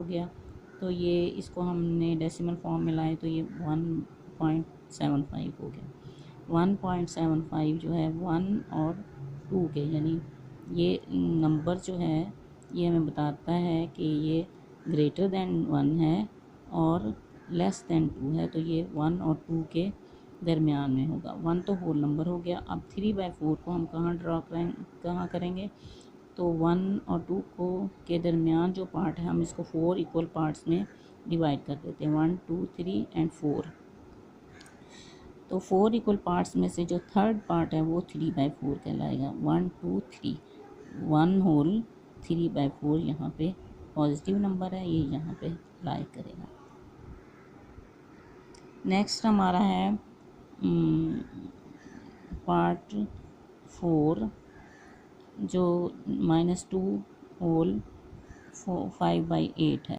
गया। तो ये इसको हमने डेसिमल फॉर्म में लाए तो ये 1.75 हो गया। 1.75 जो है 1 और 2 के, यानी ये नंबर जो है ये हमें बताता है कि ये ग्रेटर दैन 1 है और लेस दैन 2 है। तो ये 1 और 2 के दरमियान में होगा। 1 तो होल नंबर हो गया। अब 3/4 को हम कहाँ करेंगे? तो 1 और 2 को के दरमियान जो पार्ट है हम इसको 4 इक्वल पार्ट्स में डिवाइड कर देते हैं, 1 2 3 एंड 4। तो 4 इक्वल पार्ट्स में से जो थर्ड पार्ट है वो 3/4 कहलाएगा। 1 2 3, 1 होल 3/4 यहाँ पे पॉजिटिव नंबर है, ये यहाँ पे लाई करेगा। नेक्स्ट हमारा है पार्ट 4 जो -2 होल 5/8 है।